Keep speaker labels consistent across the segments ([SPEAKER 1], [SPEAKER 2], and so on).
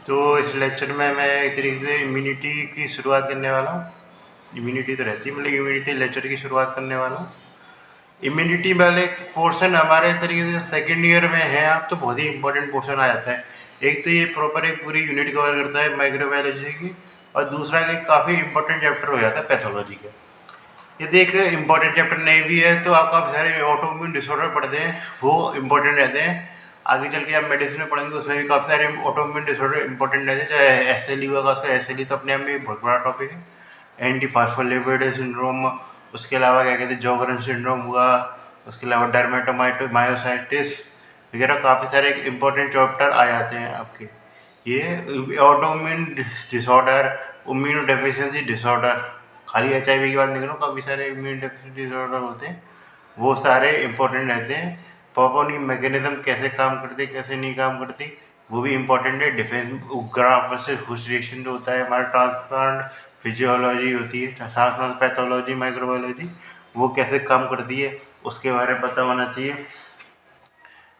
[SPEAKER 1] तो इस लेक्चर में मैं एक तरीके से इम्यूनिटी की शुरुआत करने वाला हूँ। इम्यूनिटी तो रहती है, मतलब इम्यूनिटी लेक्चर की शुरुआत करने वाला हूँ। इम्यूनिटी वाले पोर्शन हमारे तरीके से सेकेंड ईयर में है आप, तो बहुत ही इंपॉर्टेंट पोर्शन आ जाता है। एक तो ये प्रॉपर एक पूरी यूनिट कवर करता है माइक्रोबायोलॉजी की, और दूसरा कि काफ़ी इंपॉर्टेंट चैप्टर हो जाता है पैथोलॉजी का। यदि एक इम्पॉर्टेंट चैप्टर नहीं भी है तो आप काफ़ी सारे ऑटोइम्यून डिसऑर्डर पढ़ते हैं, वो इम्पोर्टेंट रहते हैं। आगे चल के आप मेडिसिन में पढ़ेंगे, उसमें भी काफ़ी सारे ऑटोइम्यून डिसऑर्डर इंपॉर्टेंट रहते हैं। चाहे एसएलई हुआ, खासकर एसएलई तो अपने आप में बहुत बड़ा टॉपिक है। एंटी फॉस्फोलिपिड सिंड्रोम, उसके अलावा क्या कहते हैं जोगरन सिंड्रोम हुआ, उसके अलावा डर्मेटोमायोसाइटिस वगैरह काफ़ी सारे इंपॉर्टेंट चैप्टर आ जाते हैं आपके। ये autoimmune disorder, immuno deficiency disorder, खाली एचआईवी की बात नहीं करूँ, काफ़ी सारे इम्यून डेफिशिएंसी डिसऑर्डर होते हैं, वो सारे इंपॉर्टेंट रहते हैं। प्रॉपर उनकी मैकेनिज्म कैसे काम करती, कैसे नहीं काम करती, वो भी इंपॉर्टेंट है। Defence graph versus host reaction जो होता है, हमारा ट्रांसप्लांट फिजियोलॉजी होती है, साथ में पैथोलॉजी माइक्रोबायोलॉजी, वो कैसे काम करती है उसके बारे में पता होना चाहिए।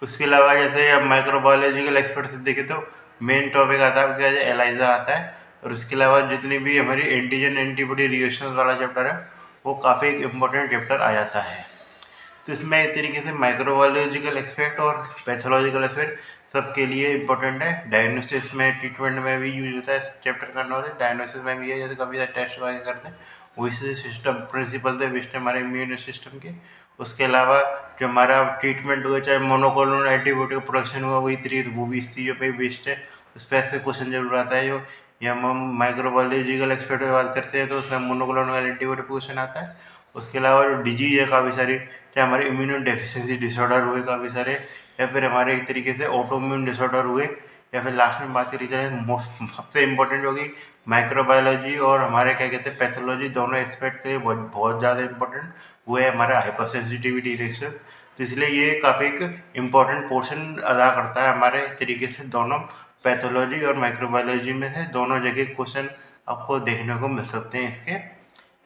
[SPEAKER 1] उसके अलावा जैसे अब माइक्रोबायोलॉजिकल एक्सपर्ट से देखें तो मेन टॉपिक आता है क्या, एलाइजा आता है, और उसके अलावा जितनी भी हमारी एंटीजन एंटीबॉडी रिएक्शन वाला चैप्टर है, वो काफ़ी एक इम्पोर्टेंट चैप्टर आ जाता है। तो इसमें एक तरीके से माइक्रोबायोलॉजिकल एक्सपेक्ट और पैथोलॉजिकल एक्सपेक्ट सबके लिए इंपॉर्टेंट है। डायग्नोसिस में, ट्रीटमेंट में भी यूज होता है इस चैप्टर का नॉलेज। डायग्नोसिस में भी है, जैसे कभी सारे टेस्ट वगैरह करते हैं, वही सिस्टम प्रिंसिपल थे बेस्ड हमारे इम्यून सिस्टम के। उसके अलावा जो हमारा ट्रीटमेंट हुआ, चाहे मोनोक्लोनल एंटीबॉडी का प्रोडक्शन हुआ, वही तरीके वो भी इस चीज़ों पर बेस्ड है। उस पर ऐसे क्वेश्चन जरूर आता है। जो या हम माइक्रोबायोलॉजिकल एक्सपर्ट की बात करते हैं तो उसमें मोनोक्लोनल एंटीबॉडी क्वेश्चन आता है। उसके अलावा जो डिजीज है काफ़ी सारी, चाहे हमारे इम्यूनो डेफिशिएंसी डिसऑर्डर हुए काफ़ी सारे, या फिर हमारे एक तरीके से ऑटोइम्यून डिसऑर्डर हुए, या फिर लास्ट में बात करी जाए मोस्ट सबसे इम्पोर्टेंट होगी माइक्रोबायोलॉजी और हमारे क्या कहते हैं पैथोलॉजी, दोनों एक्सपर्ट के लिए बहुत बहुत ज़्यादा इंपॉर्टेंट वो है हमारा हाइपर सेंसिटिविटी रिएक्शन। तो इसलिए ये काफ़ी एक इम्पॉर्टेंट पोर्शन अदा करता है हमारे तरीके से। दोनों पैथोलॉजी और माइक्रोबायोलॉजी में से दोनों जगह क्वेश्चन आपको देखने को मिल सकते हैं इसके।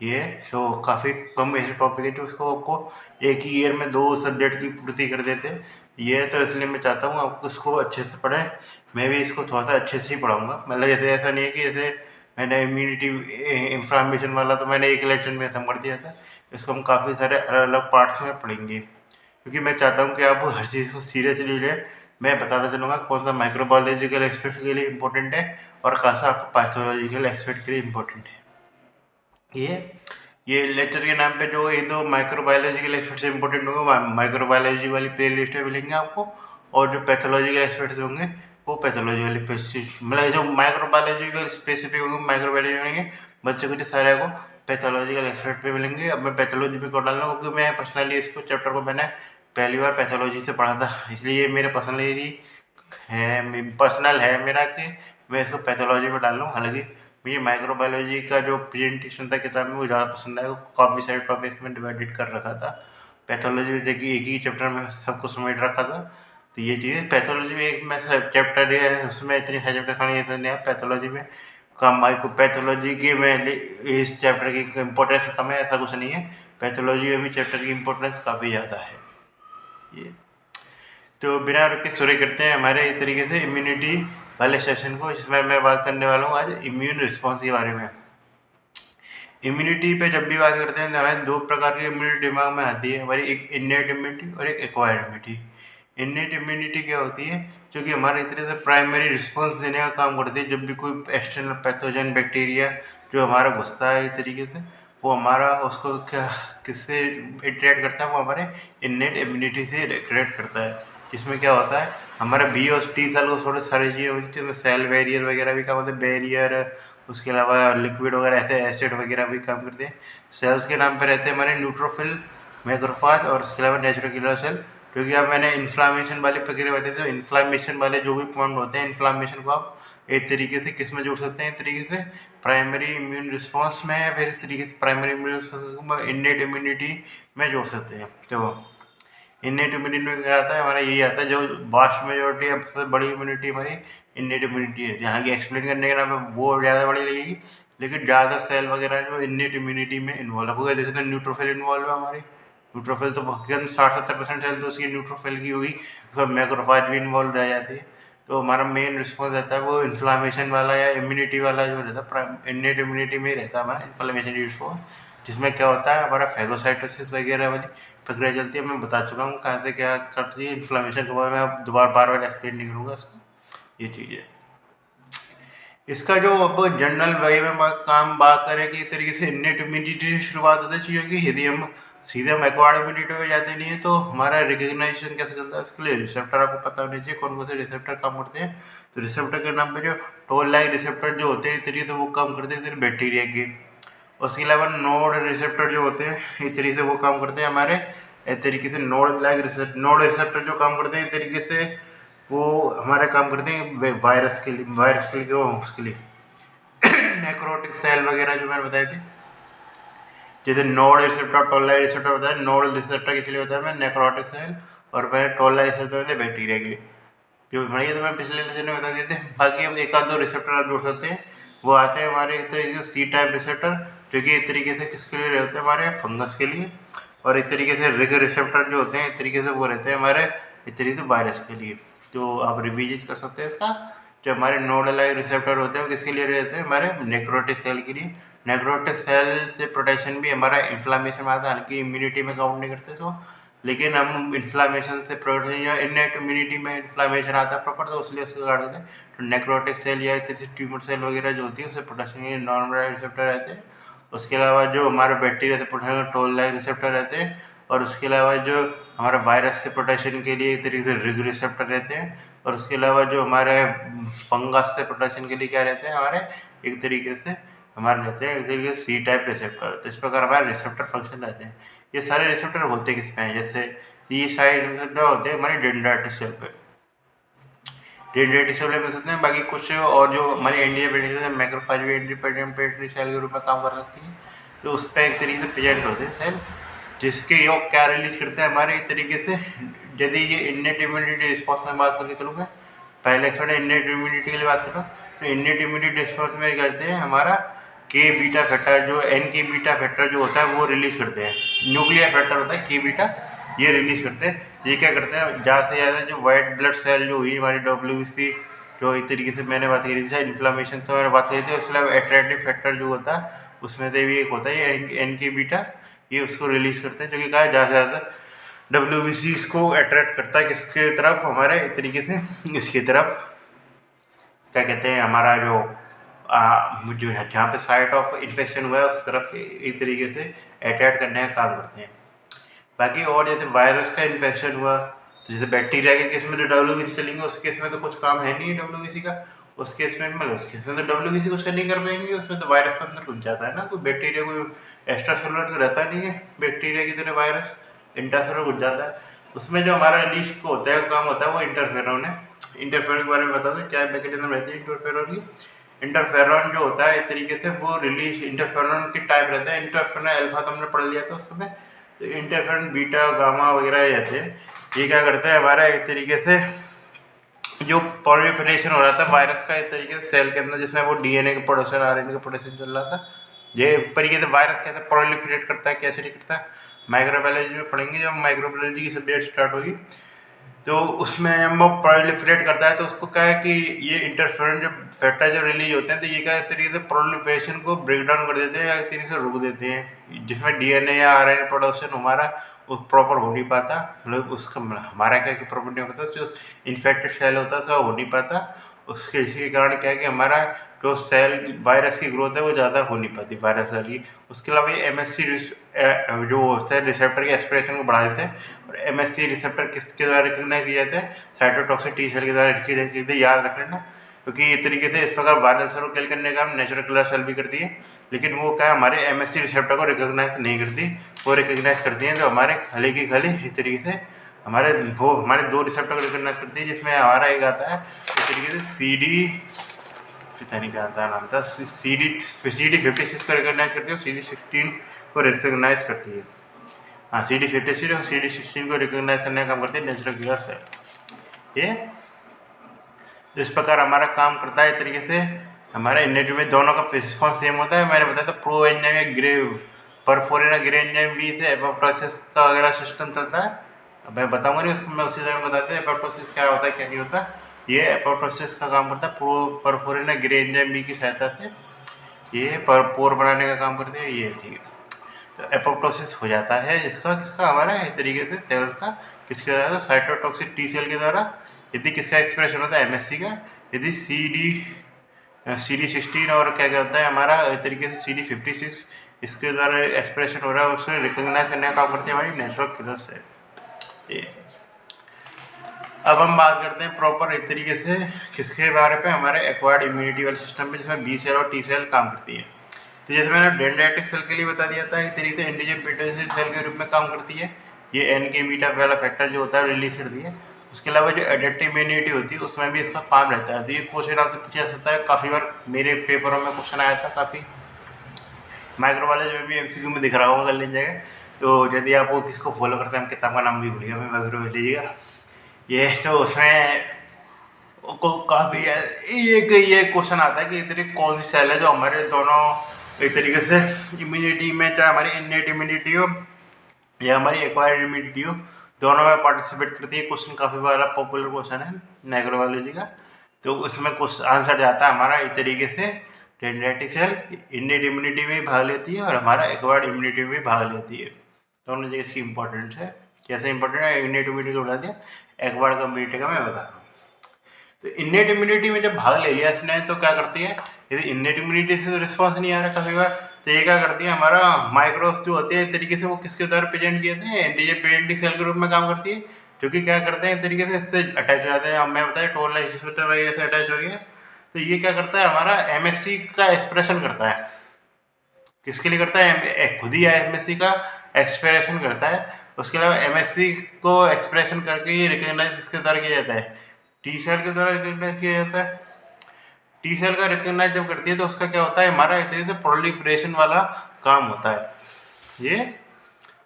[SPEAKER 1] ये तो काफ़ी कम ऐसे टॉपिक है जो उसको आपको एक ही ईयर में 2 सब्जेक्ट की पूर्ति कर देते हैं। ये तो इसलिए मैं चाहता हूँ आप इसको अच्छे से पढ़ें। मैं भी इसको थोड़ा सा अच्छे से ही पढ़ाऊँगा, मतलब जैसे ऐसा नहीं है कि जैसे मैंने इम्यूनिटी इन्फ्लामेशन वाला तो मैंने एक लेक्चर में ख़त्म कर दिया था। इसको हम काफ़ी सारे अलग अलग पार्ट्स में पढ़ेंगे, क्योंकि मैं चाहता हूँ कि आप हर चीज़ को सीरियसली लें। मैं बताता चलूँगा कौन सा माइक्रोबायोलॉजिकल एक्सपेक्ट के लिए इंपॉर्टेंट है और कौन सा आपको पैथोलॉजिकल एक्सपेक्ट के लिए इंपॉर्टेंट है। ये लेक्चर के नाम पे जो ये दो माइक्रोबायोलॉजिकल एक्सपर्ट से इंपॉर्टेंट होंगे, माइक्रोबायोलॉजी वाली प्ले लिस्ट में मिलेंगे आपको, और जो पैथोलॉजिकल एक्सपर्ट्स होंगे वो पैथोलॉजी वाली मतलब जो माइक्रोबायोलॉजिकल स्पेसिफिक होंगे माइक्रोबायोलॉजी मिलेंगे। बच्चे को जो सारे को पैथोलॉजिकल एक्सपर्ट पे मिलेंगे। अब मैं पैथोलॉजी में को डालना, क्योंकि मैं पर्सनली इसको चैप्टर को मैंने पहली बार पैथोलॉजी से पढ़ा था, इसलिए मेरे पर्सनल है मेरा कि मैं इसको पैथोलॉजी में डाल लूँ। हालांकि मुझे माइक्रोबायोलॉजी का जो प्रेजेंटेशन था किताब में वो ज़्यादा पसंद आया। काफ़ी सारे टॉपिक्स में डिवाइडेड कर रखा था। पैथोलॉजी में देखिए एक ही चैप्टर में सब कुछ समेट रखा था। तो ये चीज़ पैथोलॉजी में एक में चैप्टर है, उसमें इतनी सारे चैप्टर खाने नहीं है। पैथोलॉजी में कम पैथोलॉजी के में इस चैप्टर की इम्पोर्टेंस कम है ऐसा कुछ नहीं है। पैथोलॉजी में भी चैप्टर की इम्पोर्टेंस काफ़ी ज़्यादा है। ये तो बिना रुके शुरू करते हैं हमारे एक तरीके से इम्यूनिटी वाले सेशन को, जिसमें मैं बात करने वाला हूँ आज इम्यून रिस्पॉन्स के बारे में। इम्यूनिटी पे जब भी बात करते हैं तो हमें 2 प्रकार की इम्यूनिटी दिमाग में आती है हमारी, एक इन्नेट इम्यूनिटी और एक एक्वायर्ड इम्यूनिटी। इन्नेट इम्यूनिटी क्या होती है, जो कि हमारे एक तरह से प्राइमरी रिस्पॉन्स देने का काम करती है। जब भी कोई एक्सटर्नल पैथोजन बैक्टीरिया जो हमारा घुसता है एक तरीके से, वो हमारा उसको क्या किससे इंटरेक्ट करता है, वो हमारे इन्नेट इम्यूनिटी से क्रिएट करता है। इसमें क्या होता है, हमारा बी और टी सेल को थोड़ी सारी चीज़ें होती है, सेल बैरियर वगैरह भी काम होते हैं, बैरियर, उसके अलावा लिक्विड वगैरह ऐसे एसिड वगैरह भी काम करते हैं। सेल्स के नाम पे रहते हैं हमारे न्यूट्रोफिल, मैक्रोफाज और उसके अलावा नेचुरल किलर सेल। क्योंकि अब मैंने इन्फ्लामेशन वाली प्रक्रिया बताई थी, तो इन्फ्लामेशन वाले जो भी पॉइंट होते हैं, इन्फ्लामेशन को आप एक तरीके से किस में जोड़ सकते हैं, एक तरीके से प्राइमरी इम्यून रिस्पॉन्स में, या फिर इस तरीके से प्राइमरी इम्यून रिस्पॉन्स को इन्नेट इम्यूनिटी में जोड़ सकते हैं। तो इन्नेट इम्यूनिटी में क्या आता है, हमारा यही आता है जो वास्ट मेजोरिटी है, सबसे बड़ी इम्यूनिटी हमारी इन्नेट इम्यूनिटी है। यहाँ की एक्सप्लेन करने के नाम पे वो ज़्यादा बड़ी लगेगी, लेकिन ज़्यादा सेल वगैरह जो इन्नेट इम्यूनिटी में इन्वॉल्व होगा। जैसे तो न्यूट्रोफिल इन्वॉल्व है हमारी, न्यूट्रोफिल तो हकीकत में 60-70% सेल तो उसकी न्यूट्रोफिल की होगी, उसमें मैक्रोफाज भी इन्वॉल्व रह जाती है। तो हमारा मेन रिस्पॉन्स रहता है वो इन्फ्लामेशन वाला या इम्यूनिटी वाला जो रहता है, इन्नेट इम्यूनिटी में ही रहता है हमारा इन्फ्लामेशन रिस्पॉन्स, जिसमें क्या होता है हमारा फैगोसाइटोसिस वगैरह वाली प्रक्रिया चलती है। मैं बता चुका हूँ कहाँ से क्या करती है इन्फ्लामेशन के बारे में, अब दोबारा बार बार एक्सप्लेन नहीं करूँगा इसको, ये चीज़ है। इसका जो अब जनरल वे में बात करें कि इस तरीके से इन्नेट इम्यूनिटी से शुरुआत होती है चीज़ों की, यदि हम सीधे हम एक्वायर्ड इम्यूनिटी में जाते नहीं है तो हमारा रिकग्नाइजेशन कैसे चलता है, इसके लिए रिसेप्टर आपको पता होना चाहिए कौन कौन से रिसेप्टर काम करते हैं। तो रिसेप्टर के नाम पे जो टोल लाइक रिसेप्टर जो होते हैं इस तरीके से वो काम करते हैं बैक्टीरिया के। उसके अलावा नोड रिसेप्टर जो होते हैं इस तरीके से वो काम करते हैं हमारे इस तरीके से नोड रिसेप्टर जो काम करते हैं इस तरीके से वो हमारे काम करते हैं वायरस के लिए उसके लिए नेक्रोटिक सेल वगैरह जो मैंने बताए थे, जैसे node receptor toll like receptor होता है, नोड रिसेप्टर किस लिए होता है, मैं नेक्रोटिक सेल, और मैं टोल लाइक रिसेप्टर होता है बैक्टीरिया के लिए, जो ये तो मैं पिछले लेक्चर में बता दिए थे। बाकी अब एक आध दो रिसेप्टर आप जोड़ सकते हैं, वो आते हैं हमारे एक तरीके से सी टाइप रिसेप्टर, जो कि एक तरीके से किसके लिए रहते हैं हमारे फंगस के लिए, और एक तरीके से रिग रिसेप्टर जो होते हैं एक तरीके से वो रहते हैं हमारे एक तरीके से वायरस के लिए। तो आप रिविज कर सकते हैं इसका। जो हमारे नोड लाइक रिसेप्टर होते हैं वो किसके लिए रहते हैं, हमारे नेक्रोटिक सेल के लिए। नेक्रोटिक सेल से प्रोटेक्शन भी हमारा इन्फ्लामेशन में आता है, हालांकि इम्यूनिटी में काउंट नहीं करते सो, लेकिन हम इन्फ्लामेशन से प्रोटेक्शन या इननेट इम्यूनिटी में इन्फ्लामेशन आता है प्रॉपर, तो इसलिए उसको काट देते हैं। तो नेक्रोटिक सेल या ट्यूमर सेल वगैरह जो होती है उससे प्रोटेक्शन के नॉर्मल रिसेप्टर रहते हैं। उसके अलावा जो हमारे बैक्टीरिया से प्रोटेक्शन टोल लाइक रिसेप्टर रहते हैं, और उसके अलावा जो हमारे वायरस से प्रोटेक्शन के लिए एक तरीके से रिग रिसेप्टर रहते हैं, और उसके अलावा जो हमारे फंगस से प्रोटेक्शन के लिए क्या रहते हैं हमारे एक तरीके से हमारे रहते हैं एक तरीके से सी टाइप रिसेप्टर। तो इस प्रकार हमारे रिसेप्टर फंक्शन रहते हैं। ये सारे रिसेप्टर होते किस पे हैं, जैसे ये सारे रिसेप्टर होते हैं हमारे डेंड्राइटिक सेल पे, डेंड्राइटिक सेल में मिल सकते हैं। बाकी कुछ और जो हमारी एंडिया मैक्रोफेज भी इंडिपेंडेंट सेल के रूप में काम कर सकती है, तो उस पर एक तरीके से प्रेजेंट होते हैं सेल, जिसके योग क्या रिलीज करते हैं हमारे एक तरीके से। यदि ये इन्नेट इम्यूनिटी रिस्पॉन्स में बात करके चलूँगा, पहले थोड़ा इन्नेट इम्यूनिटी के लिए बात करो, तो इन्नेट इम्यूनिटी रिस्पॉन्स में करते हैं हमारा के बीटा फैक्टर, जो एन के बीटा फैक्टर जो होता है वो रिलीज करते हैं। न्यूक्लियर फैक्टर होता है के बीटा, ये रिलीज करते हैं। ये क्या करते हैं, ज़्यादा से ज़्यादा जो वाइट ब्लड सेल जो हुई हमारी WBC, जो एक तरीके से मैंने बात करी थी इन्फ्लामेशन तो मैंने बात करी थी, उसके अलावा एट्रैक्टिव फैक्टर जो होता है उसमें से भी एक होता है एन के बीटा, ये उसको रिलीज करते हैं, जो कि कहा ज़्यादा से ज़्यादा WBC इसको अट्रैक्ट करता है किसके तरफ, हमारे एक तरीके से इसकी तरफ, क्या कहते हैं हमारा जो है जहाँ पे साइट ऑफ इन्फेक्शन हुआ है उस तरफ एक तरीके से अटैक करने का काम करते हैं। बाकी और जैसे वायरस का इन्फेक्शन हुआ, तो जैसे बैक्टीरिया के केस में तो WBC चलेंगे, उस केस में तो कुछ काम है नहीं WBC का, उस केस में मतलब उस केस में तो WBC कुछ नहीं कर पाएंगे, उसमें तो वायरस तो अंदर घुस जाता है ना, कोई बैक्टीरिया कोई एक्स्ट्रा सेलुलर तो रहता नहीं है बैक्टीरिया की तरह, वायरस इंट्रासेलुलर घुस जाता है। उसमें जो हमारा रिलीज को होता है काम होता है वो इंटरफेरॉन है। इंटरफेरॉन के बारे में बता दें क्या मैकेनिज्म रहती है इंटरफेरॉन की। इंटरफेरॉन जो होता है एक तरीके से वो रिलीज इंटरफेरॉन की टाइप रहता है, इंटरफेरॉन अल्फा तो हमने पढ़ लिया था उस समय, तो इंटरफेरॉन बीटा गामा वगैरह रहते हैं। ये क्या करता है हमारा एक तरीके से जो प्रोलिफरेशन हो रहा था वायरस का एक तरीके से सेल के अंदर, जिसमें वो DNA का प्रोडक्शन RNA का प्रोडक्शन चल रहा था, ये तरीके से वायरस कैसे प्रोलिफरेट करता है कैसे नहीं करता है माइक्रोबायोलॉजी में पढ़ेंगे जब माइक्रोबायोलॉजी की सब्जेक्ट स्टार्ट होगी, तो उसमें हम वो प्रोलिफरेट करता है तो उसको क्या है कि ये इंटरफेरेंस जो फैक्टर जब रिलीज होते हैं तो ये क्या एक तरीके से प्रोलिफरेशन को ब्रेक डाउन कर देते हैं या एक तरीके से रोक देते हैं, जिसमें DNA या RNA प्रोडक्शन हमारा वो प्रॉपर हो नहीं पाता, मतलब उसका हमारा क्या प्रॉपर नहीं होता, जो इन्फेक्टेड सेल होता है तो हो नहीं पाता, उसके इसी कारण क्या है कि हमारा जो सेल वायरस की ग्रोथ है वो ज़्यादा हो नहीं पाती वायरस वाली। उसके अलावा ये MSC जो होता है रिसेप्टर के एक्सप्रेशन को बढ़ा देते हैं, और MSC रिसेप्टर किसके द्वारा रिकग्नाइज किए जाते हैं, साइटोटॉक्सिक T सेल के द्वारा रिकग्नाइज किए जाते हैं, याद रख लेना, क्योंकि इस तरीके से इस प्रकार वायरल सेल को किल करने का नेचुरल किलर सेल भी करती है, लेकिन वो क्या हमारे MSC रिसेप्टर को रिकग्नाइज नहीं करती, वो रिकग्नाइज करती हैं जो हमारे खाली की खाली इस तरीके से हमारे दो रिसेप्टर को रिकग्नाइज करती है, जिसमें हमारा एक आता है इस तरीके से पता नहीं क्या आता है नाम था CD56 को रिकग्नाइज करती है, और CD16 को रिकग्नाइज करती है। हाँ, CD56 और CD16 को रिकग्नाइज करने का काम करती है नेचुरल किलर सेल। ये इस प्रकार हमारा काम करता है। इस तरीके से हमारा इन्नेट में दोनों का रिस्पॉन्स सेम होता है। मैंने बताया था प्रो एंजाइम या ग्रे परफोरिन या ग्रे एंजाइम बी से एपोप्टोसिस का वगैरह सिस्टम चलता है। अब मैं बताऊंगा नहीं उसको, मैं उसी समय बताते हैं एपोप्टोसिस क्या होता है क्या नहीं होता। ये एपोप्टोसिस का काम करता है परफोरिन ग्रे एंजाइम बी की सहायता से, ये पोर बनाने का काम करते हैं ये, ठीक है। तो एपोप्टोसिस हो जाता है इसका किसका हमारा इस तरीके से सेल्स का, किसके द्वारा, साइटोटॉक्सिक टी सेल के द्वारा। यदि किसका एक्सप्रेशन होता है, एमएससी का। यदि CD16 और क्या कहता है हमारा इस तरीके से CD56 इसके द्वारा एक्सप्रेशन हो रहा है, उसको रिकॉग्नाइज करने का काम करती है हमारी नेचुरल किलर सेल। ये अब हम बात करते हैं प्रॉपर एक तरीके से किसके बारे पे, हमारे एक्वायर्ड इम्यूनिटी वाले सिस्टम पे, जिसमें बी सेल और टी सेल काम करती है। तो जैसे मैंने डेंड्राइटिक सेल के लिए बता दिया था, इस तरीके से एंटीजन प्रिटेंसिव सेल के रूप में काम करती है। ये एन के बीटा वाला फैक्टर जो होता है रिलीज करती है। उसके अलावा जो एडेप्टिव इम्यूनिटी होती है उसमें भी इसका काम रहता है। तो ये क्वेश्चन आपसे पूछा जा सकता है, काफ़ी बार मेरे पेपरों में क्वेश्चन आया था, काफ़ी माइक्रोबायोलॉजी में भी एमसीक्यू में दिख रहा होगा, कर लीजिएगा। तो यदि आप वो किसको फॉलो करते हैं, हम किताब का नाम भी भूलिएगा, मैं माइक्रो ले लीजिएगा ये। तो उसमें को काफ़ी ये क्वेश्चन आता है कि इतनी कौन सी सेल है जो हमारे दोनों एक तरीके से इम्यूनिटी में, चाहे हमारी इननेट इम्यूनिटी हो या हमारी एक्वायर्ड इम्यूनिटी हो, दोनों में पार्टिसिपेट करती है। क्वेश्चन काफ़ी बार पॉपुलर क्वेश्चन है माइक्रोबायोलॉजी का। तो उसमें कुछ आंसर जाता है हमारा इस तरीके से, डेंड्राइटिक सेल इननेट इम्यूनिटी में भी भाग लेती है और हमारा एक्वायर्ड इम्यूनिटी में भी भाग लेती है। दोनों जगह इसकी इंपॉर्टेंस है। कैसे इंपॉर्टेंट है, इननेट इम्यूनिटी को बता दिया, एक्वायर्ड इम्यूनिटी का मैं बता रहा हूँ। तो इननेट इम्यूनिटी में जब भाग ले लिया इसने तो क्या करती है, यदि इननेट इम्यूनिटी से तो रिस्पॉन्स नहीं आ रहा काफ़ी बार, तो ये क्या करती है, हमारा माइक्रोस जो होते हैं इस तरीके से वो किसके द्वारा प्रेजेंट किए थे, एंटीजन प्रेजेंटिंग सेल के रूप में काम करती है, जो कि क्या करते हैं इस तरीके से इससे अटैच हो जाते हैं। मैं बताया टोल लाइसिस्टर वगैरह से अटैच हो गया। तो ये क्या करता है, हमारा एमएससी का एक्सप्रेशन करता है। किसके लिए करता है, खुद ही एमएससी का एक्सप्रेशन करता है। उसके अलावा एमएससी को एक्सप्रेशन करके ये रिकॉग्नाइज किसके द्वारा किया जाता है, टी सेल के द्वारा रिकॉग्नाइज किया जाता है। टी सेल का रिकॉग्नाइज जब करती है तो उसका क्या होता है, हमारा एक तरीके से प्रोलिफरेशन वाला काम होता है ये।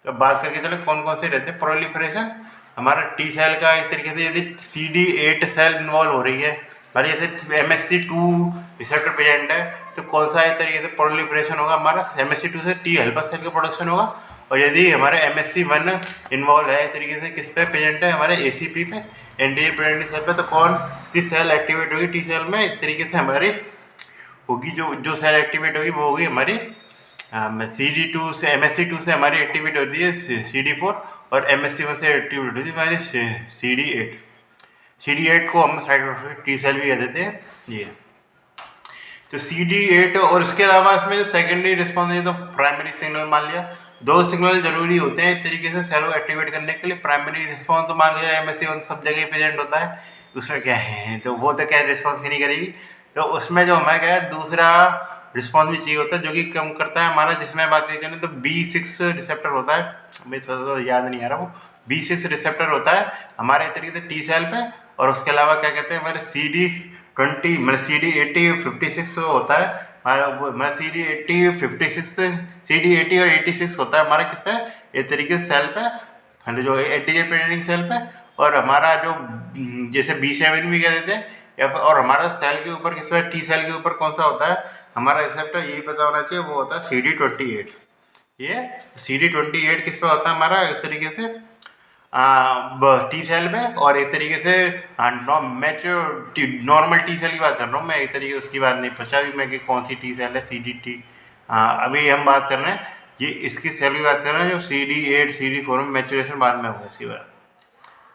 [SPEAKER 1] तो बात करके चले कौन कौन से रहते हैं प्रोलिफरेशन, हमारा टी सेल का एक तरीके से यदि CD8 सेल इन्वॉल्व हो रही है, हमारी जैसे MSC2 रिसेप्टर प्रेजेंट है, तो कौन सा एक तरीके से प्रोलिफरेशन होगा, हमारा MSC2 से टी हेल्पर सेल का प्रोडक्शन होगा। और यदि हमारे MSC1 इन्वॉल्व है एक तरीके से किस पे प्रेजेंट है, हमारे ACP पे, एंटीजन प्रेजेंटिंग सेल पे, तो कौन सी सेल एक्टिवेट होगी टी सेल में, इस तरीके से हमारी होगी जो सेल एक्टिवेट होगी वो होगी हमारी CD2 से, MSC2 से हमारी एक्टिवेट होती है CD4, और MSC1 से एक्टिवेट होती है हमारी CD8। CD8 को हम साइटोटॉक्सिक टी सेल भी कह देते हैं ये। तो CD8 और इसके अलावा इसमें जो सेकेंडरी रिस्पॉन्स है, तो प्राइमरी सिग्नल मान लिया, दो सिग्नल जरूरी होते हैं इस तरीके से सेल को एक्टिवेट करने के लिए। प्राइमरी रिस्पॉन्स तो मान लिया MSC1 सब जगह प्रेजेंट होता है, उसमें क्या है, तो वो तो क्या रिस्पॉन्स ही नहीं करेगी। तो उसमें जो हमें क्या है, दूसरा रिस्पॉन्स भी चाहिए होता है जो कि कम करता है हमारा, जिसमें बात करते हैं तो B6 रिसेप्टर होता है, मुझे थोड़ा याद नहीं आ रहा, वो B6 रिसेप्टर होता है हमारे इस तरीके से टी सेल पे। और उसके अलावा क्या कहते हैं, हमारे CD20 मतलब CD80-56 होता है हमारा CD80 और 86 होता है हमारा किस पे, इस तरीके से सेल पे, जो एंटीजन प्रेजेंटिंग सेल पे। और हमारा जो जैसे B7 भी कह देते हैं, या फिर और हमारा सेल के ऊपर किस पे, टी सेल के ऊपर कौन सा होता है हमारा रिसेप्टर, यही पता होना चाहिए, वो होता है CD28। ये CD28 किस पे होता है हमारा एक तरीके से टी सेल में, और एक तरीके से नॉर्मल टी सेल की बात कर रहा हूँ मैं, एक तरीके उसकी बात नहीं पूछा अभी मैं कि कौन सी टी सेल है CDT। अभी हम बात कर रहे हैं ये इसकी सेल की बात कर रहे हैं जो CD8 CD4 में मैचुरेशन बाद में होगा इसकी बात।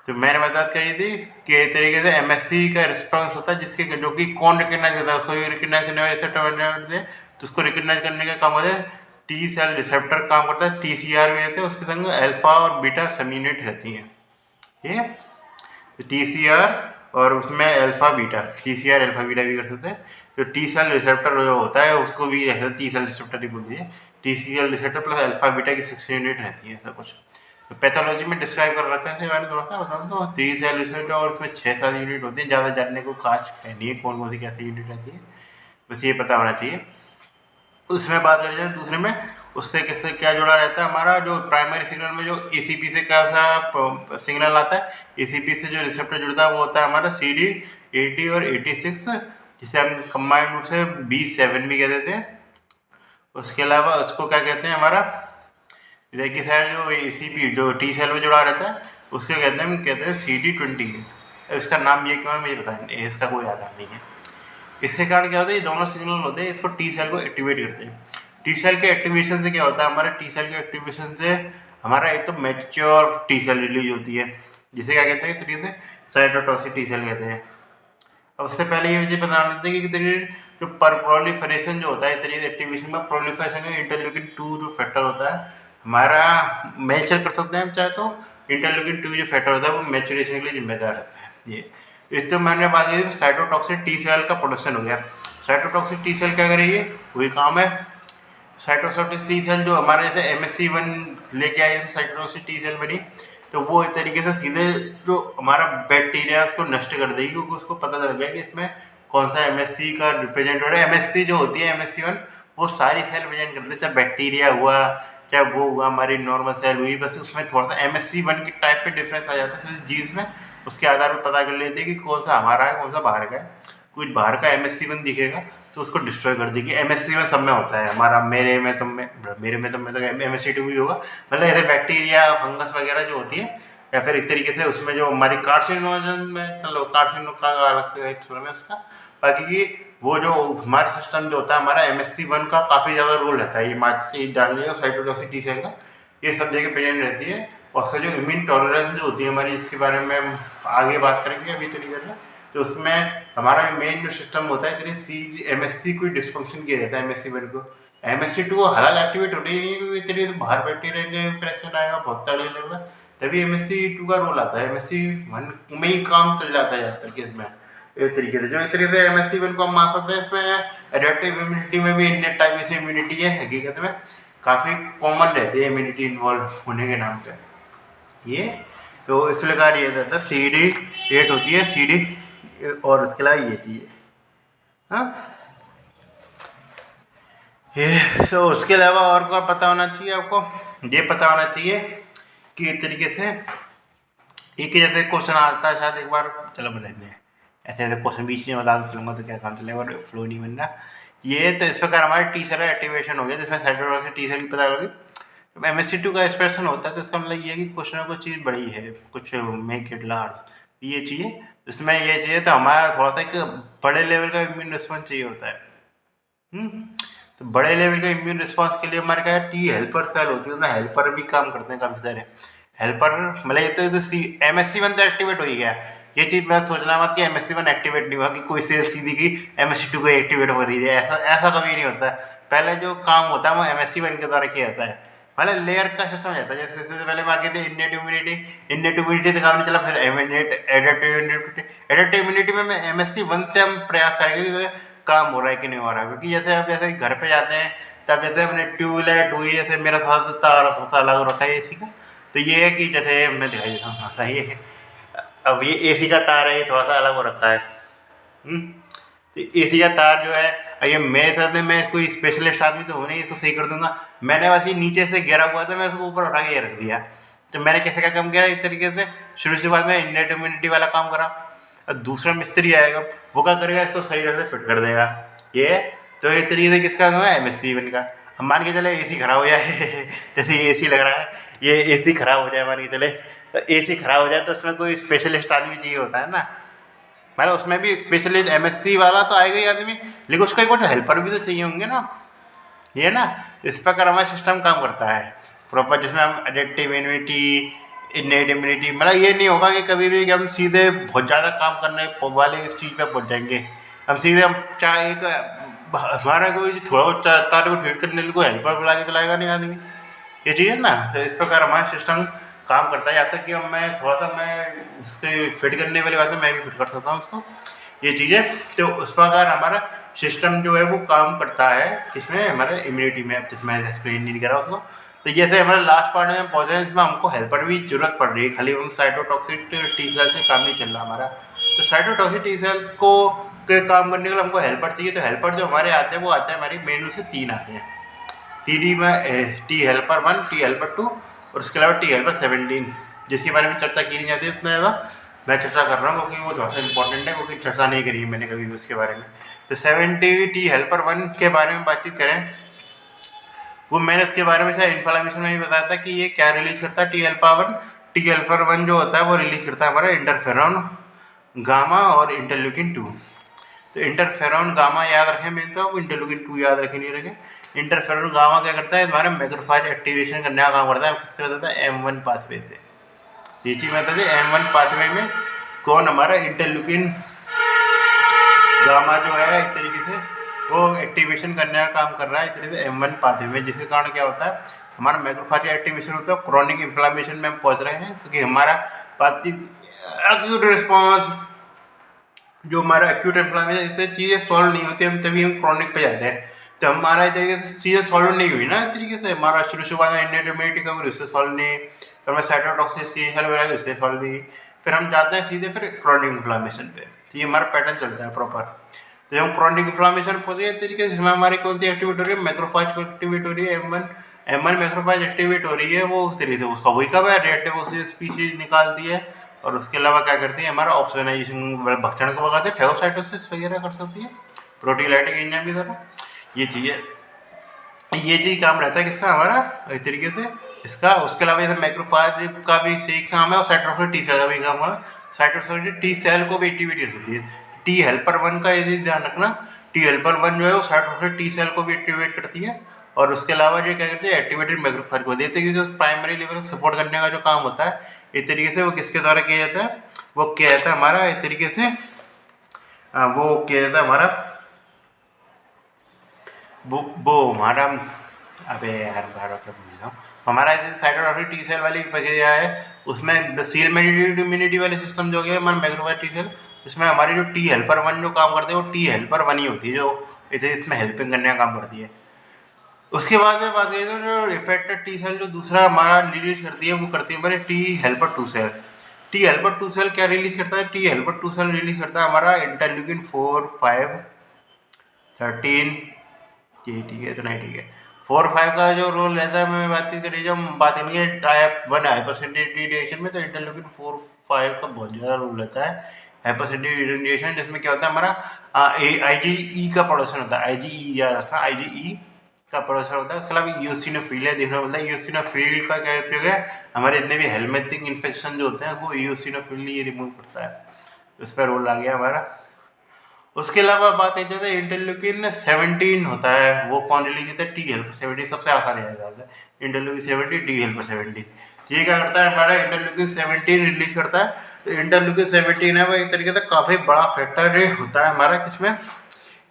[SPEAKER 1] तो मैंने बात करी थी कि एक तरीके से MSC का रिस्पॉन्स होता है जिसके जो कि कौन रिकग्नाइज करता है, उसको रिकग्नाइज करने वाले रिसेप्टर, तो उसको रिकग्नाइज करने का काम होता है टी सेल रिसेप्टर काम करता है, TCR भी रहते हैं, उसके संग अल्फा और बीटा समीनेट रहती हैं ये, तो TCR और उसमें alpha beta, TCR alpha beta भी कर सकते हैं। तो टी सेल रिसेप्टर जो होता है उसको भी रहता है टी सेल रिसेप्टर ही बोल दीजिए, TCR receptor plus alpha beta की 6 यूनिट रहती है, ऐसा कुछ। तो पैथोलॉजी में डिस्क्राइब कर रखा है मैंने, थोड़ा सा बता दो, 3 सेल रिसेप्टर और उसमें 6-7 यूनिट होती है, ज़्यादा जानने को खास है नहीं है कौन कौन सी कैसी यूनिट रहती है, बस ये पता होना चाहिए। उसमें बात करें जाए दूसरे में, उससे किससे क्या जुड़ा रहता है, हमारा जो प्राइमरी सिग्नल में जो ACP से क्या सा सिग्नल आता है, ACP से जो रिसेप्टर जुड़ता है वो होता है हमारा CD80 और 86, जिसे हम कंबाइंड रूप से B7 भी कह देते हैं। उसके अलावा उसको क्या कहते हैं, हमारा इधर की साइड जो ACP जो टी सेल में जुड़ा रहता है उसको कहते हैं CD28। इसका नाम ये क्यों है मुझे पता नहीं, इसका कोई आधार नहीं है। इसके कारण क्या होता है, ये दोनों सिग्नल होते हैं, इसको टी सेल को एक्टिवेट करते हैं। टी सेल के एक्टिवेशन से क्या होता है, हमारे टी सेल के एक्टिवेशन से हमारा एक तो मैच्योर टी सेल रिलीज होती है, जिसे क्या कहते हैं तरीके से साइटोटॉक्सिक टी सेल कहते हैं। अब उससे पहले ये मुझे पता होना चाहिए कि तरीके जो पर प्रोलिफरेशन जो होता है तरीके एक्टिवेशन में, प्रोलिफरेशन में इंटरल्यूकिन 2 जो फैक्टर होता है हमारा मेजर कर सकते हैं हम चाहे तो। इंटरल्यूकिन 2 जो फैक्टर होता है वो मैच्योरेशन के लिए जिम्मेदार रहता है। ये इस तो मैंने बात की साइटोटॉक्सिक टी सेल का प्रोडक्शन हो गया। साइटोटॉक्सिक टी सेल क्या करेगी, वही काम है। साइटोटॉक्सिक टी सेल जो हमारे जैसे MSC1 लेके आए साइटोटॉक्सिक टी सेल बनी, तो वो एक तरीके से सीधे जो हमारा बैक्टीरिया उसको नष्ट कर देगी, क्योंकि उसको पता चल गया कि इसमें कौन सा MSC का रिप्रेजेंट हो रहा है। MSC जो होती है MSC1 वो सारी सेल रिप्रेजेंट करती है, चाहे बैक्टीरिया हुआ चाहे वो हुआ हमारी नॉर्मल सेल हुई, बस उसमें थोड़ा सा MSC1 की टाइप पे डिफरेंस आ जाता है जीन्स में। उसके आधार पर पता कर लेते हैं कि कौन सा हमारा है कौन सा बाहर का है। कुछ बाहर का MSC1 दिखेगा तो उसको डिस्ट्रॉय कर देगी। MSC1 सब में होता है हमारा, मेरे में तो MSC2 भी होगा। मतलब ऐसे बैक्टीरिया फंगस वगैरह जो होती है, या फिर एक तरीके से उसमें जो हमारी कार्सिनोजन में, चलो कार्सिनो का अलग से एक में उसका, बाकी की वो जो हमारा सिस्टम जो होता है हमारा MSC1 का काफ़ी ज़्यादा रोल रहता है ये माची डालने और साइटोटॉक्सिक टी सेल का, ये सब जगह प्रेजेंट रहती है। और उसका जो इम्यून टॉलरेंस जो होती है हमारी, इसके बारे में हम आगे बात करेंगे अभी तरीके से। तो उसमें हमारा मेन जो सिस्टम होता है MSC कोई डिस्फंक्शन किया जाता है MSC1 को। MSC2 हालाल एक्टिवेट होती ही नहीं है, क्योंकि तरीके से बाहर बैक्टीरिया के इंप्रेशन आएगा बहुत तड़े लेवल, तभी MSC2 का रोल आता है। MSC1 में ही काम चल जाता है ज़्यादातर केस में एक तरीके से। जो एक तरीके से MSC1 को हम मान सकते हैं, इसमें एडेप्टिव इम्यूनिटी में भी इन्हें टाइप से इम्यूनिटी है, हकीकत में काफ़ी कॉमन रहती है इम्यूनिटी इन्वॉल्व होने के नाम पे ये। तो इस प्रकार ये रहता है CD8 होती है CD, और उसके अलावा ये चीज़ हाँ ये। तो उसके अलावा और क्या पता होना चाहिए आपको, ये पता होना चाहिए कि एक तरीके से एक जैसे क्वेश्चन आता है शायद एक बार, चलो रहते हैं ऐसे ऐसे क्वेश्चन बीच में बता चलूँगा तो क्या काम चलेगा और फ्लो नहीं बन रहा ये। तो इस प्रकार हमारे टी सेल एक्टिवेशन हो गया, जिसमें साइटोटॉक्सिक टी सेल की पता होगी। जब MSC2 का एक्सप्रेशन होता है तो इसका मतलब ये है कि कुछ ना कुछ चीज़ बड़ी है, कुछ मेक इट लार्ज ये चाहिए। इसमें ये चाहिए तो हमारा थोड़ा सा एक बड़े लेवल का इम्यून रिस्पॉन्स चाहिए होता है। तो बड़े लेवल का इम्यून रिस्पॉन्स के लिए हमारे क्या टी हेल्पर सेल होती है, उसमें हेल्पर भी काम करते हैं काफ़ी सारे हेल्पर। मतलब ये तो MSC1 तो एक्टिवेट हो ही गया, ये चीज़ मैं सोचना मत कि MSC1 एक्टिवेट नहीं हुआ कि कोई सेल सीधी की MSC2 को एक्टिवेट हो रही है, ऐसा कभी नहीं होता। पहले जो काम होता है वो MSC1 के द्वारा किया जाता है, मतलब लेयर का सिस्टम रहता है। जैसे सबसे पहले बात कहते हैं इन्नेट इम्यूनिटी तो काम नहीं चला, फिर एडेप्टिव इम्यूनिटी में MSC1 से हम प्रयास करेंगे कि काम हो रहा है कि नहीं हो रहा है। क्योंकि जैसे आप जैसे घर पे जाते हैं तब जैसे अपने ट्यूबलाइट हुई, जैसे मेरा थोड़ा तार लग रखा है AC का, तो ये है कि जैसे मैं दिखाई देता हूँ सही है, अब ये AC का तार है, ये थोड़ा सा अलग हो रखा है। तो AC का तार जो है, ये मेरे साथ में मैं कोई स्पेशलिस्ट आदमी तो हो नहीं इसको सही कर दूंगा, मैंने बस ये नीचे से गिरा हुआ था, मैं उसको ऊपर उठा के ये रख दिया। तो मैंने कैसे का काम किया इस तरीके से, शुरुआत में इन्नेट इम्यूनिटी वाला काम करा। और दूसरा मिस्त्री आएगा वो क्या करेगा, इसको सही ढंग से फिट कर देगा ये। तो एक तरीके से किसका काम है, MSC1 का। हम मान के चले AC खराब हो जाए जैसे AC लग रहा है, ये AC खराब हो जाए मान के चले, तो AC खराब हो जाए तो उसमें कोई स्पेशलिस्ट आदमी चाहिए होता है ना, मतलब उसमें भी स्पेशलिस्ट MSC वाला तो आएगा ही आदमी, लेकिन उसका कुछ हेल्पर भी तो चाहिए होंगे ना, ये ना। इस प्रकार हमारा सिस्टम काम करता है प्रॉपर, जिसमें हम एडेप्टिव इम्यूनिटी इन्नेट इम्यूनिटी, मतलब ये नहीं होगा कि कभी भी कि हम सीधे बहुत ज़्यादा काम करने वाले चीज़ पे पहुँच जाएंगे। हम सीधे हम चाहे एक हमारा कोई थोड़ा बहुत तार को फिट करने को हेल्पर बुला के चलाएगा नहीं आदमी, ये चीज़ है ना। तो इस प्रकार हमारा सिस्टम काम करता है, यहाँ तक कि अब मैं थोड़ा सा मैं उससे फिट करने वाली बात है, मैं भी फिट कर सकता हूँ उसको, ये चीज़ें। तो उस प्रकार हमारा सिस्टम जो है वो काम करता है किसमें, हमारे इम्यूनिटी में। अब जिसमें मैंने एक्सप्लेन नहीं करा उसको, तो जैसे हमारे लास्ट पार्ट में पहुँचे हैं, इसमें हमको हेल्पर भी जरूरत पड़ रही है, खाली हम साइटोटॉक्सिक टी सेल से काम नहीं चल रहा हमारा। तो साइटोटॉक्सिक टी सेल को के काम करने के लिए हमको हेल्पर चाहिए। तो हेल्पर जो हमारे आते हैं वो आते हैं हमारी मेनू से 3 आते हैं, CD में टी हेल्पर 1, टी हेल्पर 2 और उसके अलावा टी हेल्पर 17, जिसके बारे में चर्चा की नहीं जाती है उतना ज़्यादा। मैं चर्चा कर रहा हूँ क्योंकि वो थोड़ा सा इंपॉर्टेंट है, क्योंकि चर्चा नहीं करी है मैंने कभी भी उसके बारे में। तो 70 टी हेल्पर 1 के बारे में बातचीत करें, वो मैंने इसके बारे में शायद इन्फॉर्मेशन में भी बताया था कि ये क्या रिलीज करता है। टी हेल्पर 1 जो होता है वो रिलीज करता है हमारा इंटरफेरॉन गामा और इंटरल्यूकिन 2। तो इंटरफेरॉन गामा याद रखें मेन, तो इंटरल्यूकिन 2 याद रखें नहीं रखें। इंटरफेरॉन गामा क्या करता है, हमारा मैक्रोफेज एक्टिवेशन करने का काम करता है। किससे बताता है, M1 पाथवे से। ये चीज बताते हैं M1 पाथवे में कौन हमारा इंटरल्यूकिन गामा जो है एक तरीके से वो एक्टिवेशन करने का काम कर रहा है, एक तरीके से M1 पाथवे में, जिसके कारण क्या होता है, हमारा मैक्रोफेज एक्टिवेशन होता है। क्रोनिक इन्फ्लामेशन में हम पहुंच रहे हैं, क्योंकि हमारा एक्यूट रिस्पॉन्स जो हमारा एक्यूट इन्फ्लामेशन, इससे चीज़ें सॉल्व नहीं होती, हम तभी हम क्रोनिक पे जाते हैं। तो हमारा एक तरीके से चीज़ें सॉल्व नहीं हुई ना, एक तरीके से हमारा शुरुआत में इन्नेट इम्यूनिटी कम उससे सॉल्व नहीं, फिर हमें साइटोटॉक्सिसिटी वगैरह उससे सॉल्व नहीं, फिर हम जाते हैं सीधे फिर क्रोनिक इन्फ्लामेशन पे। तो ये हमारा पैटर्न चलता है प्रॉपर। तो हम क्रोनिक इन्फ्लामेशन पहुंचे एक तरीके से, इसमें हमारी कौन सी एक्टिवेट हो रही है, मैक्रोफेज को एक्टिवेट हो रही है, M1 मैक्रोफेज एक्टिवेट हो रही है। वो उस तरीके से उसका वही कब है, रिएक्टिव स्पीशीज निकालती है, और उसके अलावा क्या करती है, हमारा ऑक्सीजनाइजेशन भक्षण को भगाते हैं, फेगोसाइटोसिस वगैरह कर सकती है, प्रोटीलाइटिक एंजाइम की तरह। ये चीज़ है, ये चीज़ काम रहता है किसका, हमारा एक तरीके से इसका। उसके अलावा जैसे मैक्रोफेज का भी सही काम है, और साइटोटॉक्सिक टी सेल का भी काम है। साइटोटॉक्सिक टी सेल को भी एक्टिवेट कर सकती है। टी हेल्पर 1 का ये ध्यान रखना, टी हेल्पर 1 जो है वो साइटोटॉक्सिक टी सेल को भी एक्टिवेट करती है। और उसके अलावा जो क्या करती है, एक्टिवेटेड मैक्रोफेज को देते हैं, जो प्राइमरी लेवल सपोर्ट करने का जो काम होता है एक तरीके से, वो किसके द्वारा किया जाता है, वो किया जाता है हमारा एक तरीके से वो किया जाता है हमारा वो हमारा, अबे यार बार क्या बोल रहा हूँ, हमारा साइटोटॉक्सिक टी सेल वाली प्रक्रिया है, उसमें सील मेडिएटेड इम्यूनिटी वाले सिस्टम जो है हमारा मैक्रोफेज टी सेल, इसमें हमारी जो टी हेल्पर 1 जो काम करते हैं, वो टी हेल्पर 1 ही होती है, जो इसमें हेल्पिंग करने का काम करती है। उसके बाद में बात करें तो जो इफेक्टेड टी सेल जो दूसरा हमारा रिलीज करती है, वो करती है हमारे T helper 2 cell. T helper 2 cell क्या रिलीज करता है, टी हेल्पर 2 सेल रिलीज करता है हमारा इंटरल्यूकिन 4, 5, 13, ये ठीक है, इतना ही ठीक है। 4, 5 का जो रोल रहता है, मैं बात करें जब बात करेंगे टाइप 1 हाइपरसेंसिटिव में, तो इंटरल्यूकिन 4, 5 का बहुत ज़्यादा रोल रहता है हाइपरसेंसिटिव रेडिएशन, जिसमें क्या होता है हमारा IgE का प्रोडक्शन होता है। IgE याद रखना, IgE का प्रोडक्शन होता है। उसके अलावा ईओसिनोफिल देखना मिलता है। ईओसिनोफिल का क्या उपयोग है, हमारे जितने भी हेलमिंथिक इन्फेक्शन जो होते हैं वो ईओसिनोफिल ही रिमूव करता है, उस पर रोल आ गया हमारा। उसके अलावा बात की जाए तो इंटरल्यूकिन 17 होता है, वो कौन रिलीज होता है, टी हेल्पर 17, सबसे आसान याद आता है इंटरल्यूकिन 17, टी हेल्पर 17। ये क्या करता है, हमारा इंटरल्यूकिन 17 रिलीज करता है। तो इंटरल्यूकिन 17 है वो एक तरीके से काफ़ी बड़ा फैक्टर होता है हमारा, किसमें,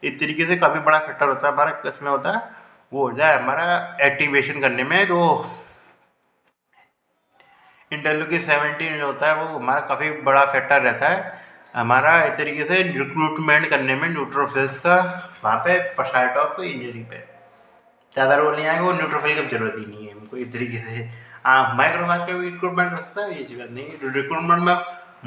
[SPEAKER 1] एक तरीके से काफ़ी बड़ा फैक्टर होता है हमारा, किसमें होता है, वो होता है हमारा एक्टिवेशन करने में। जो इंटरल्यूकिन 17 होता है वो हमारा काफ़ी बड़ा फैक्टर रहता है हमारा एक तरीके से रिक्रूटमेंट करने में न्यूट्रोफिल्स का, वहाँ पे साइट ऑफ इंजरी पे ज़्यादा रोल नहीं आएगा, वो न्यूट्रोफिल की जरूरत ही नहीं है हमको एक तरीके से। माइक्रोफेज का भी रिक्रूटमेंट कर सकता है, ये चीज़ नहीं। रिक्रूटमेंट में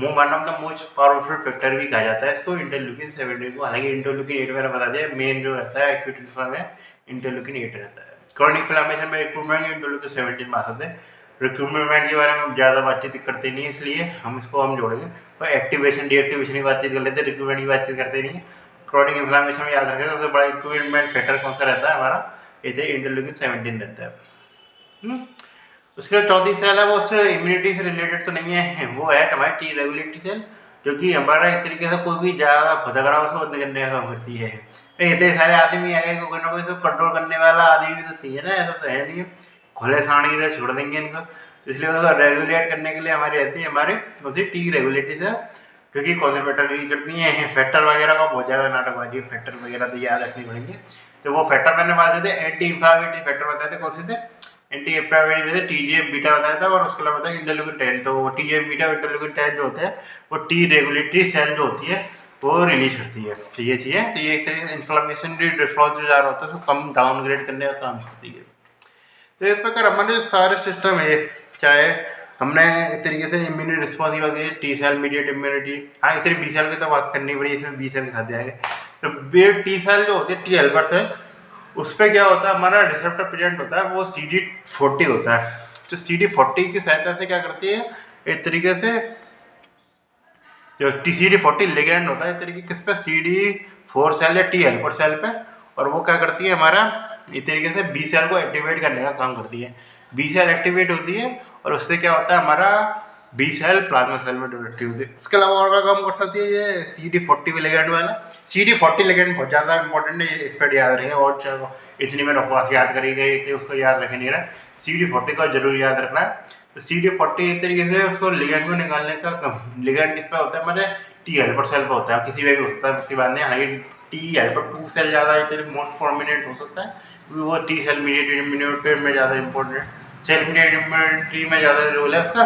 [SPEAKER 1] one of the most powerful factor भी कहा जाता है इसको, इंटरल्यूकिन 17 को। हालांकि इंटरल्यूकिन 8 मैंने बता दिया, मेन जो रहता है एक्यूट इन्फ्लेमेशन में इंटरल्यूकिन 8 रहता है। क्रॉनिक इन्फ्लेमेशन में रिक्रूटमेंट इंटरल्यूकिन 17 में आ सकते हैं। रिक्रूटमेंट के बारे में हम ज़्यादा बातचीत करते नहीं है, इसलिए हम इसको जोड़ेंगे। और एक्टिवेशन डीएक्टिवेशन की बातचीत कर लेते हैं, रिक्रूटमेंट की बातचीत करते नहीं है। क्रॉनिक इन्फ्लेमेशन में याद रखें सबसे बड़ा रिक्रूटमेंट फैक्टर कौन सा रहता है हमारा, इसे इंटरल्यूकिन 17 रहता है। उसके बाद चौथी सेल है, वो उससे इम्यूनिटी से रिलेटेड तो नहीं है, वो है हमारी टी रेगुलेटरी सेल, जो कि हमारा एक तरीके से कोई भी ज़्यादा भदगड़ा उसको बंद करने का काम करती है। इतने सारे आदमी आए, कोई ना कोई तो कंट्रोल करने वाला आदमी भी तो सही है ना, ऐसा तो है नहीं खुले साण की तरह छोड़ देंगे इनको। इसलिए उनको रेगुलेट करने के लिए हमारी रहती है हमारे उसी टी रेगुलेटरी सेल, जो कि कॉन्सेंट्रेटर करती हैं। फैक्टर वगैरह का बहुत ज़्यादा नाटकबाजी है, फैक्टर वगैरह तो याद रखनी पड़ेंगे। तो वो फैक्टर मैंने बात थे एंटी इंफ्लामेटरी फैक्टर बताए थे, कौन से थे, एंटी इंफ्लामेटरी में TGF बीटा बताया था, और उसके अलावा बताया इंटरल्यूकिन 10। तो TGF बीटा और इंटरल्यूकिन 10 जो होते हैं वो टी रेगुलेटरी सेल जो होती है वो रिलीज करती है। तो ये चीज़ है, तो ये एक तरीके से इन्फ्लामेशन रिस्पॉन्स जो जा रहा होता है उसको कम डाउनग्रेड करने का काम करती है। तो इस प्रकार हमारे सारे सिस्टम है, चाहे हमने एक तरीके से इम्यूनिटी रिस्पॉन्स की बात की, टी सेल मीडिएट इम्यूनिटी, हाँ इतनी बी सेल की तो बात करनी पड़ी, इसमें बी सेल के साथ जाएंगे। तो बे टी सेल जो होती है टी हेल्पर सेल, उस पर क्या होता है हमारा रिसेप्टर प्रेजेंट होता है, वो CD40 होता है। तो CD40 की सहायता से क्या करती है, एक तरीके से जो CD40 लिगैंड होता है एक तरीके किस पे, CD4 सेल या टी हेल्पर सेल पे, और वो क्या करती है हमारा इस तरीके से बी सेल को एक्टिवेट करने का काम करती है। बी सेल एक्टिवेट होती है और उससे क्या होता है हमारा बी सेल प्लाज्मा सेल में डेवलप होती है। उसके अलावा और क्या काम कर सकती है ये CD40 लिगेंड वाला। CD40 लिगेंड बहुत ज़्यादा इंपॉर्टेंट है, इस पर याद रखेंगे। और चलो इतनी में बकवास याद करी गई थी, उसको याद रखे नहीं रहा। CD40 का जरूर याद रखना है। तो CD40 इस तरीके से उसको लिगेंड को निकालने का लिगेंड किस पे होता है, मतलब टी हेल्पर सेल पे होता है, किसी में भी हो सकता है, उसकी बात नहीं। हाई टी हेल्पर 2 सेल ज़्यादा मोस्ट प्रोमिनेंट हो सकता है, क्योंकि वो टी सेल मीडिएटेड इम्यूनिटी में ज़्यादा इंपॉर्टेंट, सेल मीडिएटेड इम्यूनिटी में ज़्यादा रोल है उसका,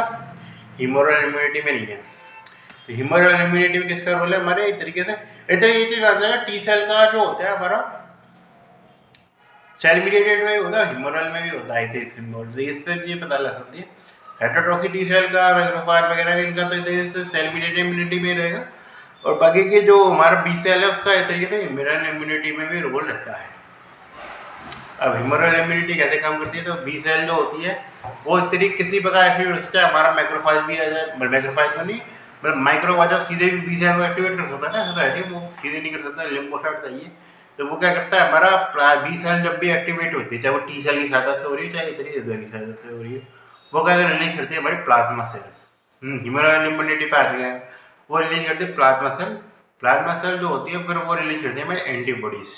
[SPEAKER 1] ह्यूमरल इम्यूनिटी में नहीं है। तो ह्यूमरल इम्यूनिटी में किसका रोल है हमारे, इस तरीके से ये चीज़ आता है। टी सेल का जो होता है हमारा सेल मीडिएटेड में होता है, ह्यूमरल में भी होता है। इससे ये पता लग सकती है हेटेरोटॉक्सिक टी सेल का, मैक्रोफेज वगैरह इनका तो इससे सेल मीडिएटेड इम्यूनिटी में रहेगा। और बाकी के जो हमारा बी सेल है उसका इस तरीके से ह्यूमरल इम्यूनिटी में भी रोल रहता है। अब ह्यूमरल इम्यूनिटी कैसे काम करती है, तो बी सेल जो होती है वो इस तरीके किसी प्रकार एक्टिवेट हो सकता है। हमारा मैक्रोफेज भी आ जाए, मैक्रोफेज में नहीं, मतलब माइक्रोफेज सीधे भी बी सेल को एक्टिवेट कर सकता है ना, सोसाइटी वो सीधे नहीं कर सकता, लिम्फोसाइट चाहिए। तो वो क्या करता है, हमारा बी सेल जब भी एक्टिवेट होती है, चाहे वो टी सेल की सहायता से हो रही है, चाहे इतनी की सहायता से हो रही है, वो क्या रिलीज करती है हमारी प्लाज्मा सेल। ह्यूमरल इम्यूनिटी पे आ गया है, वो रिलीज करती है प्लाज्मा सेल। प्लाज्मा सेल जो होती है फिर वो रिलीज करती है हमारी एंटीबॉडीज।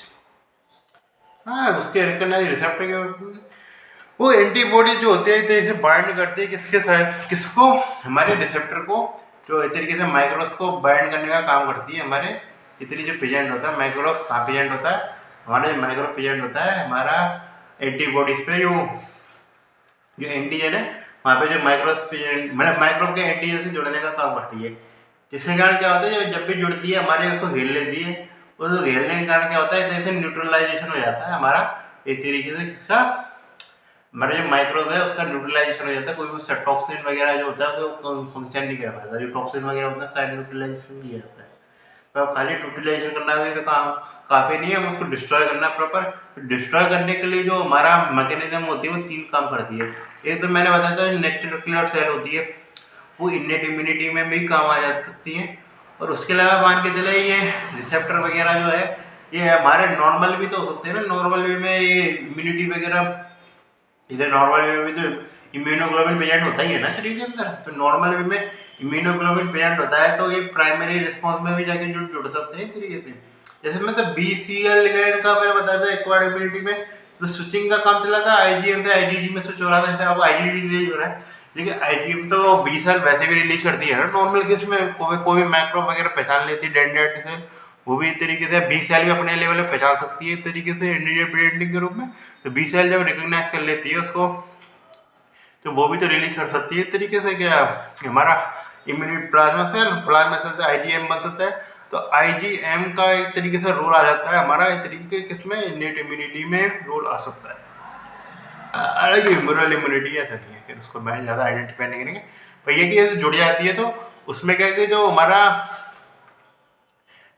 [SPEAKER 1] हाँ, उसके रिकॉग्नाइज रिसेप्टर के वो एंटीबॉडी जो होते हैं, तो इसे बाइंड करते हैं किसके साथ, किसको, हमारे रिसेप्टर को, जो इस तरीके से माइक्रोस्कोप बाइंड करने का काम करती है हमारे। इतनी जो प्रेजेंट होता है माइक्रोस कहाँ प्रेजेंट होता है, हमारा जो माइक्रो प्रेजेंट होता है हमारा एंटीबॉडीज पे, जो एंटीजन है वहाँ पे जो माइक्रोस प्रेजेंट, मतलब माइक्रोब के एंटीजन से जुड़ने का काम करती है। जिसके कारण क्या होता है, जब भी जुड़ती है हमारे उसको घेर लेती है, और घेरने के कारण क्या होता है, जैसे न्यूट्रलाइजेशन हो जाता है हमारा एक तरीके से, किसका, हमारा जो माइक्रोब है उसका न्यूट्रलाइजेशन हो जाता है। कोई भी टॉक्सिन वगैरह जो होता है तो फंक्शन नहीं कर पाता, जो टॉक्सिन वगैरह होता है सारे न्यूट्रलाइजेशन किया जाता है। तो अब खाली न्यूट्रलाइजेशन करना भी तो काम काफ़ी नहीं है, हम उसको डिस्ट्रॉय करना प्रॉपर। डिस्ट्रॉय करने के लिए जो हमारा मैकेनिज्म होती है वो 3 काम करती है। एक तो मैंने बताया था नेक्स्ट सेल होती है, वो इन्नेट इम्यूनिटी में भी काम आ जा सकती है। और उसके अलावा मान के चले ये रिसेप्टर वगैरह जो है ये हमारे नॉर्मल भी तो हो सकते हैं ना, नॉर्मल वे में ये इम्यूनिटी वगैरह, इधर नॉर्मल वे में तो इम्यूनोग्लोबिन प्रेजेंट होता ही है ना शरीर के अंदर, तो नॉर्मल वे में इम्यूनोग्लोबिन प्रेजेंट होता है, तो ये प्राइमरी रिस्पॉन्स में भी जाके जुड़ सकते हैं तरीके से। जैसे मतलब BCL लिगैंड का मैंने बताया था एक्वायर्ड इम्यूनिटी में, तो स्विचिंग का काम चला था, IgM से IgG में स्विच हो रहा था, जैसे अब IgG रिलीज हो रहा है। लेकिन IgM तो B सेल वैसे भी रिलीज करती है ना नॉर्मल केस में, कोई मैक्रो वगैरह पहचान लेती है, डेंड्राइट सेल वो भी इस तरीके से B सेल भी अपने लेवल पे पहचान सकती है इस तरीके से एंटीजन प्रेजेंटिंग के रूप में। तो B सेल जब रिकॉग्नाइज कर लेती है उसको, तो वो भी तो रिलीज कर सकती है इस तरीके से, क्या हमारा इम्यूनिटी प्लाज्मा सेल से IgM बन सकता है। तो IgM का एक तरीके से रोल आ जाता है हमारा इस तरीके किसमें, इन्नेट इम्यूनिटी में रोल आ सकता है। अलग ह्यूमरल इम्यूनिटी ऐसा नहीं है, फिर उसको मैं ज़्यादा आइडेंटिफाई नहीं करेंगे। पर ये कि जुड़ जाती है तो उसमें क्या है कि जो हमारा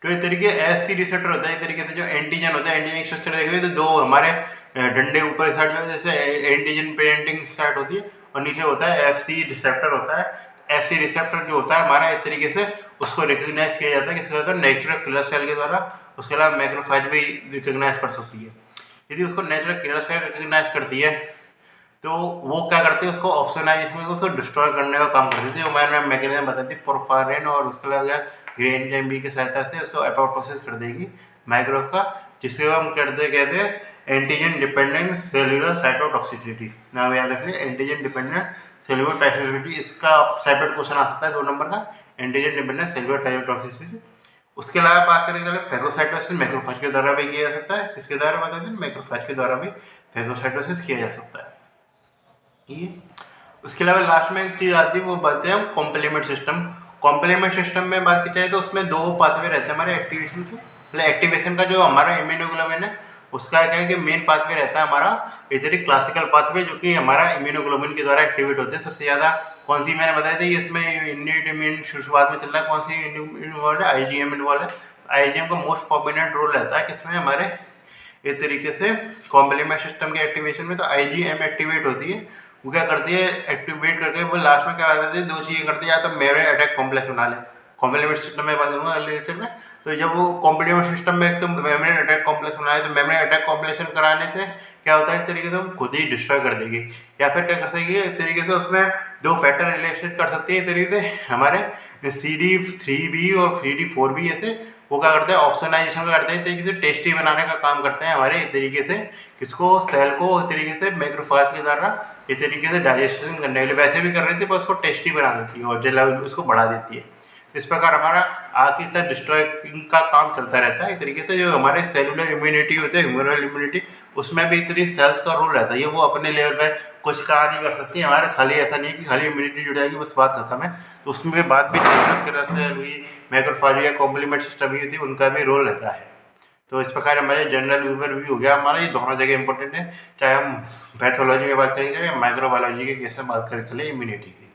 [SPEAKER 1] तो इस तरीके SC रिसेप्टर होता है, इस तरीके से जो एंटीजन होता है, एंटीजन स्ट्रक्चर देखिए तो 2 हमारे डंडे ऊपर साइड में जैसे एंटीजन प्रेजेंटिंग साइड होती है, और नीचे होता है FC रिसेप्टर होता है। FC रिसेप्टर जो होता है हमारा इस तरीके से उसको रिकॉग्नाइज किया जाता है किसके द्वारा, नेचुरल किलर सेल के द्वारा। उसके अलावा मैक्रोफेज भी रिकॉग्नाइज कर सकती है। यदि उसको नेचुरल किलर सेल रिकॉग्नाइज करती है तो वो क्या करते हैं, उसको ऑप्शनाइजेशन को उसको डिस्ट्रॉय करने का काम करती थी, जो मैंने मैकेनिज्म बताई थी पोरफायरिन, और उसके अलावा ग्रेन बी की सहायता से उसको एपोप्टोसिस कर देगी माइक्रोब का, जिससे हम कहते हैं एंटीजन डिपेंडेंट सेलुलर साइटोटॉक्सिसिटी। नाम याद रखिए, एंटीजन डिपेंडेंट सेलुलर टॉक्सिसिटी, इसका सेपरेट क्वेश्चन आ सकता है 2 नंबर का, एंटीजन डिपेंडेंट सेलुलर साइटोटॉक्सिसिटी। उसके अलावा बात करें तो फैगोसाइटोसिस मैक्रोफेज के द्वारा भी किया जा सकता है, किसके द्वारा बता दें, मैक्रोफेज के द्वारा भी फैगोसाइटोसिस किया जा सकता है। ठीक है, उसके अलावा लास्ट में एक चीज़ आती है, वो बात है हम कॉम्प्लीमेंट सिस्टम। कॉम्प्लीमेंट सिस्टम में बात की जाए तो उसमें 2 पाथवे रहते हैं हमारे एक्टिवेशन के, मतलब एक्टिवेशन का जो हमारा इम्यूनोग्लोबिन है उसका क्या है कि मेन पाथवे रहता है हमारा इधर क्लासिकल पाथवे, जो कि हमारा इम्यूनोग्लोबिन के द्वारा एक्टिवेट होते हैं सबसे ज़्यादा। कौन सी मैंने बताया था, इसमें इन्नेट इम्यून शुरुआत में चल रहा है, कौन सी इन्वॉल्व है, IgM इन्वॉल्व है। IgM का मोस्ट प्रोमिनेंट रोल रहता है किसमें, हमारे इस तरीके से कॉम्प्लीमेंट सिस्टम के एक्टिवेशन में। तो IgM एक्टिवेट होती है, वो क्या करती है, एक्टिवेट करके वो लास्ट में क्या करती है, 2 चीज़ें करती है, या तो मेमोरी अटैक कॉम्प्लेक्स बना ले, कॉम्प्लीमेंट सिस्टम में बात करूँगा अगले लेक्चर में। तो जब वो कॉम्प्लीमेंट सिस्टम में एक तो मेमोरी अटैक कॉम्प्लेक्स बनाए, तो मेमोरी अटैक कॉम्प्लेक्शन कराने से क्या होता है, इस तरीके से वो खुद ही डिस्ट्रॉय कर देगी। या फिर क्या कर सकेगी, इस तरीके से उसमें 2 फैक्टर रिलेशन कर सकती है, इस तरीके से हमारे CD3B और CD4B ऐसे वो क्या करते हैं, ऑप्शनाइजेशन करते हैं, इस तरीके से टेस्टी बनाने का काम करते हैं हमारे, इस तरीके से किसको, सेल को इस तरीके से मैक्रोफेज के द्वारा इस तरीके से डाइजेशन करने के लिए। वैसे भी कर रही थी पर उसको टेस्टी बना देती है और जल उसको बढ़ा देती है। इस प्रकार हमारा आखिर तक डिस्ट्रॉइंग का काम चलता रहता है। इस तरीके से जो हमारे सेलुलर इम्यूनिटी होते हैं, ह्यूमरल इम्यूनिटी, उसमें भी इतनी सेल्स का रोल रहता है। ये वो अपने लेवल पे कुछ कहा नहीं कर सकती हमारे, खाली ऐसा नहीं है कि खाली इम्यूनिटी जुड़ जाएगी बस बात खत्म है। तो उसमें भी बात भी तरह से हुई, मैक्रोफेज या कॉम्प्लीमेंट सिस्टम ही होती है, उनका भी रोल रहता है। तो इस प्रकार हमारे जनरल ओवरव्यू हो गया हमारा, ये दोनों जगह इंपॉर्टेंट है, चाहे हम पैथोलॉजी में बात करेंगे या माइक्रोबायोलॉजी के केस में बात करें चले इम्यूनिटी की।